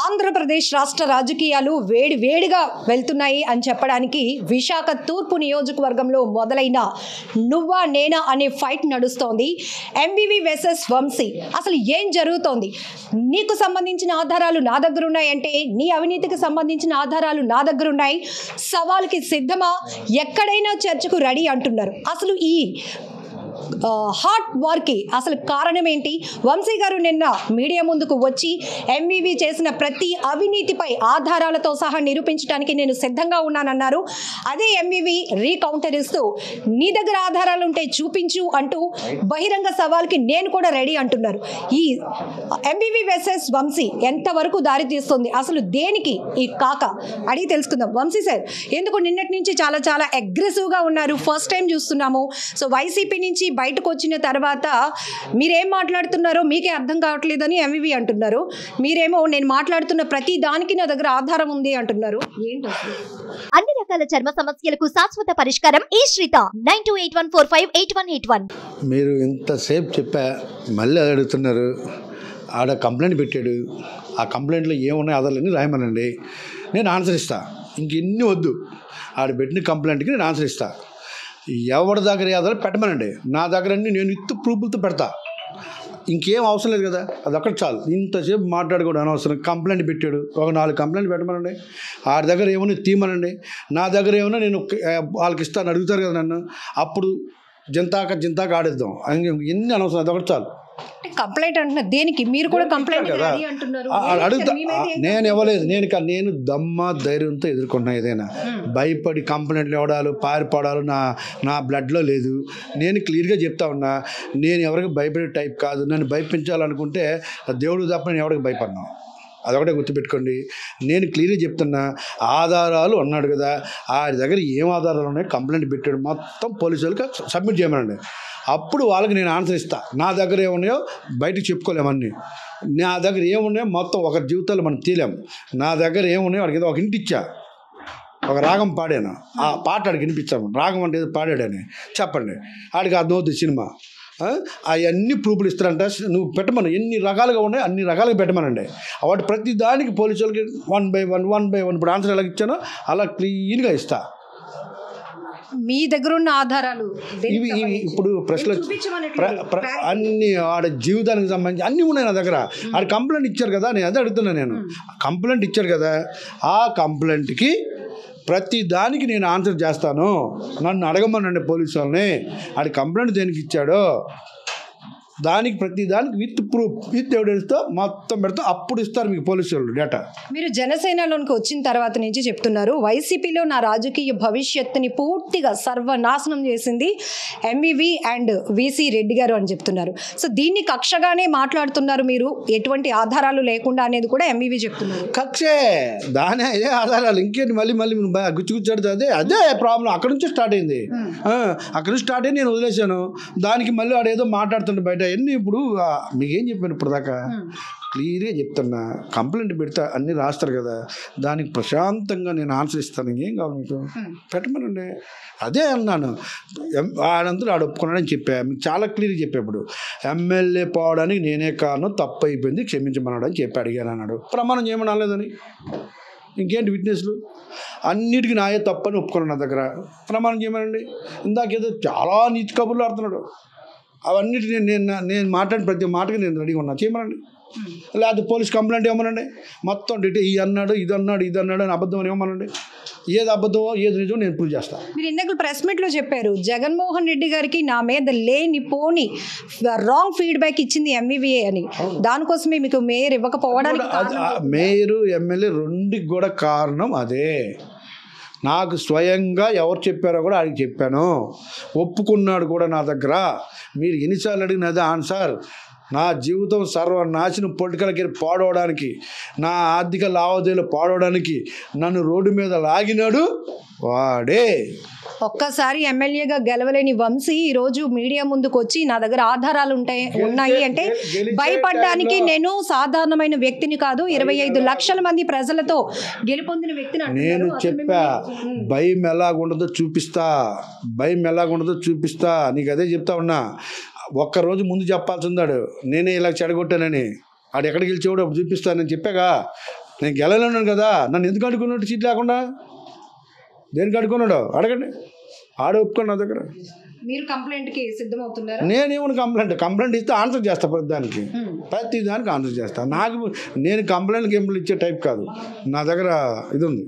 ఆంధ్రప్రదేశ్ రాష్ట్ర రాజకీయాలు వేడివేడిగా వెళ్తున్నాయి అని చెప్పడానికి విశాఖ తూర్పు నియోజకవర్గంలో మొదలైన నువ్వా నేనా అనే ఫైట్ నడుస్తోంది. MVV versus Vamsi. అసలు ఏం జరుగుతోంది? నీకు సంబంధించిన ఆధారాలు నా దగ్గర ఉన్నాయంటే నీ అవినీతికి సంబంధించిన ఆధారాలు నా దగ్గర ఉన్నాయి. సవాల్కి సిద్ధమా? ఎక్కడైనా చర్చకు రెడీ అంటున్నారు. అసలు ఈ హాట్ వార్కి అసలు కారణం ఏంటి? వంశీ గారు నిన్న మీడియా ముందుకు వచ్చి ఎంవివి చేసిన ప్రతి అవినీతిపై ఆధారాలతో సహా నిరూపించడానికి నేను సిద్ధంగా ఉన్నానన్నారు. అదే ఎంవివి రీకౌంటర్ ఇస్తూ నీ దగ్గర ఆధారాలు ఉంటే చూపించు అంటూ బహిరంగ సవాల్కి నేను కూడా రెడీ అంటున్నారు. ఈ ఎంవివి వర్సెస్ వంశీ ఎంతవరకు దారి తీస్తుంది? అసలు దేనికి ఈ కాక అడిగి తెలుసుకుందాం. వంశీ సార్, ఎందుకు నిన్నటి నుంచి చాలా చాలా అగ్రెసివ్గా ఉన్నారు? ఫస్ట్ టైం చూస్తున్నాము. సో వైసీపీ నుంచి బయటకు వచ్చిన తర్వాత మీరేం మాట్లాడుతున్నారో మీకే అర్థం కావట్లేదని ఎంవివి అంటున్నారు. మీరేమో నేను మాట్లాడుతున్న ప్రతి దానికి నా దగ్గర ఆధారం ఉంది అంటున్నారు. ఏంటి? అన్ని రకాల చర్మ సమస్యలకు శాశ్వత పరిష్కారం ఈ శ్రీత 9281458181. మీరు ఇంతసేపు చెప్పా మళ్ళీ అది అడుగుతున్నారు. ఆడ కంప్లైంట్ పెట్టాడు, ఆ కంప్లైంట్లో ఏమున్నాయి ఆధారాలన్నీ రాయమనండి, నేను ఆన్సర్ ఇస్తా. ఇంకెన్ని వద్దు, ఆడ పెట్టిన కంప్లైంట్కి నేను ఆన్సర్ ఇస్తా. ఎవరి దగ్గర ఆధారాలు పెట్టమనండి, నా దగ్గర అన్నీ నేను ఇత్తు ప్రూఫ్లతో పెడతా. ఇంకేం అవసరం లేదు కదా, అది ఒక్కటి చాలు. ఇంతసేపు మాట్లాడుకోవడం అనవసరం. కంప్లైంట్ పెట్టాడు, ఒక 4 కంప్లైంట్ పెట్టమనండి. ఆడి దగ్గర ఏమన్నా తీయమనండి, నా దగ్గర ఏమన్నా నేను వాళ్ళకి ఇస్తాను అడుగుతారు కదా నన్ను, అప్పుడు జింతాక ఆడేద్దాం. ఎన్ని అనవసరం, అది ఒకటి చాలు. కంప్లైంట్ అంటున్నారు దేనికి? మీరు కూడా కంప్లైంట్ అడుగుతా. నేను ఇవ్వలేదు, నేను దమ్మ ధైర్యంతో ఎదుర్కొన్నా. ఏదైనా భయపడి కంప్లైంట్లు ఇవ్వడాలు పారిపోవడాలు నా బ్లడ్లో లేదు. నేను క్లియర్గా చెప్తా ఉన్నా, నేను ఎవరికి భయపడే టైప్ కాదు. నన్ను భయపించాలనుకుంటే దేవుడు తప్ప నేను ఎవరికి భయపడినా, అదొకటే గుర్తుపెట్టుకోండి. నేను క్లియర్గా చెప్తున్నా, ఆధారాలు అన్నాడు కదా, ఆ దగ్గర ఏం ఆధారాలు ఉన్నాయో కంప్లైంట్ పెట్టాడు, మొత్తం పోలీసు వాళ్ళకి సబ్మిట్ చేయమనండి. అప్పుడు వాళ్ళకి నేను ఆన్సర్ ఇస్తా. నా దగ్గర ఏమున్నాయో బయటకు చెప్పుకోలేమన్నీ, నా దగ్గర ఏమున్నాయో మొత్తం ఒక జీవితాలు మనం తీయలేము. నా దగ్గర ఏమున్నాయో వాడికి ఏదో ఒక ఇంటి ఇచ్చా, ఒక రాగం పాడాను, ఆ పాట ఆడికి వినిపించాము. రాగం అంటే ఏదో పాడాడని చెప్పండి, ఆడికి అర్థమవుతుంది సినిమా. అవన్నీ ప్రూఫ్లు ఇస్తారంట, నువ్వు పెట్టమను. ఎన్ని రకాలుగా ఉన్నాయి అన్ని రకాలుగా పెట్టమనండి. వాటి ప్రతి దానికి పోలీసు వాళ్ళకి 1 by 1 ఇప్పుడు ఆన్సర్ ఎలా ఇచ్చానో అలా క్లీన్గా ఇస్తా. మీ దగ్గర ఉన్న ఆధారాలు ఇవి ఇప్పుడు ప్రశ్నలు అన్ని ఆడ జీవితానికి సంబంధించి అన్నీ ఉన్నాయి నా దగ్గర. ఆడ కంప్లైంట్ ఇచ్చారు కదా, నేను అదే అడుగుతున్నా. నేను కంప్లైంట్ ఇచ్చారు కదా, ఆ కంప్లైంట్కి ప్రతి దానికి నేను ఆన్సర్ చేస్తాను. నన్ను అడగమనండి పోలీసు వాళ్ళని, ఆడి కంప్లైంట్ దేనికి ఇచ్చాడో దానికి ప్రతి దానికి విత్ ప్రూఫ్ విత్ ఎవిడెన్స్తో మొత్తం పెడతా. అప్పుడు ఇస్తారు మీకు పోలీసు వాళ్ళు డేటా. మీరు జనసేనలోకి వచ్చిన తర్వాత నుంచి చెప్తున్నారు, వైసీపీలో నా రాజకీయ భవిష్యత్తుని పూర్తిగా సర్వనాశనం చేసింది ఎంవివి అండ్ విసి రెడ్డి గారు అని చెప్తున్నారు. సో దీన్ని కక్షగానే మాట్లాడుతున్నారు మీరు, ఎటువంటి ఆధారాలు లేకుండా అనేది కూడా ఎంవివి చెప్తున్నారు. కక్షే దానే, అదే ఆధారాలు. ఇంకేంటి మళ్ళీ గుచ్చుగుచ్చాడు. అదే ప్రాబ్లం. అక్కడ నుంచి స్టార్ట్ అయింది. అక్కడ నుంచి స్టార్ట్ అయ్యి నేను వదిలేశాను. దానికి మళ్ళీ ఆడేదో మాట్లాడుతుండే బయట. ఎన్ని ఇప్పుడు మీకేం చెప్పాను ఇప్పుడు దాకా క్లియర్గా చెప్తున్నా. కంప్లైంట్ పెడితే అన్నీ రాస్తారు కదా, దానికి ప్రశాంతంగా నేను ఆన్సర్ ఇస్తాను. ఇంకేం కావాలి మీకు? పెట్టమనండి. అదే అన్నాను. ఆడంతా ఆడు ఒప్పుకున్నాడని చెప్పా, మీకు చాలా క్లియర్గా చెప్పేప్పుడు. ఎమ్మెల్యే పోవడానికి నేనే కారణం, తప్పు అయిపోయింది, క్షమించమన్నాడు అని చెప్పి అడిగాను అన్నాడు. ప్రమాణం చేయమని అనలేదని. ఇంకేంటి విట్నెస్లు? అన్నిటికీ నాయే తప్పని ఒప్పుకున్నాను. నా దగ్గర ప్రమాణం చేయమనండి. ఇందాకేదో చాలా నీతి కబుర్లు ఆడుతున్నాడు. అవన్నిటి నేను మాట్లాడిన ప్రతి మాటకి నేను రెడీగా ఉన్నా, చేయమనండి. లేకపోతే పోలీస్ కంప్లైంట్ ఇవ్వమనండి. మొత్తం డీటెయిల్ ఇది అన్నాడు అని అబద్ధం అని ఇవ్వమనండి. ఏది అబద్ధమో ఏది నిజమో నేను ప్రూవ్ చేస్తాను. మీరు ఇందాక ప్రెస్ మీట్లో చెప్పారు, జగన్మోహన్ రెడ్డి గారికి నా మీద లేనిపోని రాంగ్ ఫీడ్బ్యాక్ ఇచ్చింది ఎంవివిఏ అని. దానికోసమే మీకు మేయర్ ఇవ్వకపోవడానికి మేయరు ఎమ్మెల్యే రెండుకి కూడా కారణం అదే. నాకు స్వయంగా ఎవరు చెప్పారో కూడా ఆయనకి చెప్పాను, ఒప్పుకున్నాడు కూడా నా దగ్గర. మీరు ఎన్నిసార్లు అడిగినది ఆన్సర్. నా జీవితం సర్వనాశనం, పొలిటికల్ కెరీర్ పాడవడానికి, నా ఆర్థిక లావాదేవీలు పాడవడానికి నన్ను రోడ్డు మీద లాగినాడు వాడే. ఒక్కసారి ఎమ్మెల్యేగా గెలవలేని వంశీ ఈరోజు మీడియా ముందుకు వచ్చి నా దగ్గర ఆధారాలు ఉన్నాయి అంటే భయపడడానికి నేను సాధారణమైన వ్యక్తిని కాదు, 25 లక్షల మంది ప్రజలతో గెలుపొందిన వ్యక్తిని. నేను చెప్పా, భయం ఎలాగుండదో చూపిస్తా, నీకు అదే చెప్తా ఉన్నా. ఒక్కరోజు ముందు చెప్పాల్సి ఉన్నాడు, నేనే ఇలా చెడగొట్టానని. ఆడు ఎక్కడికి గెలిచేవాడు అప్పుడు చూపిస్తానని చెప్పాగా. నేను గెలలేను కదా, నన్ను ఎందుకు అడుకున్నాడు సీట్ లేకుండా? దేనికి అడుకున్నాడు అడగండి, ఆడ ఒప్పుకోండి నా దగ్గర. మీరు కంప్లైంట్కి సిద్ధమవుతున్నారా? నేనేమన్నా కంప్లైంట్ ఇస్తే ఆన్సర్ చేస్తా ప్రతి దానికి ఆన్సర్ చేస్తా. నేను కంప్లైంట్కి ఇచ్చే టైప్ కాదు, నా దగ్గర ఇది ఉంది.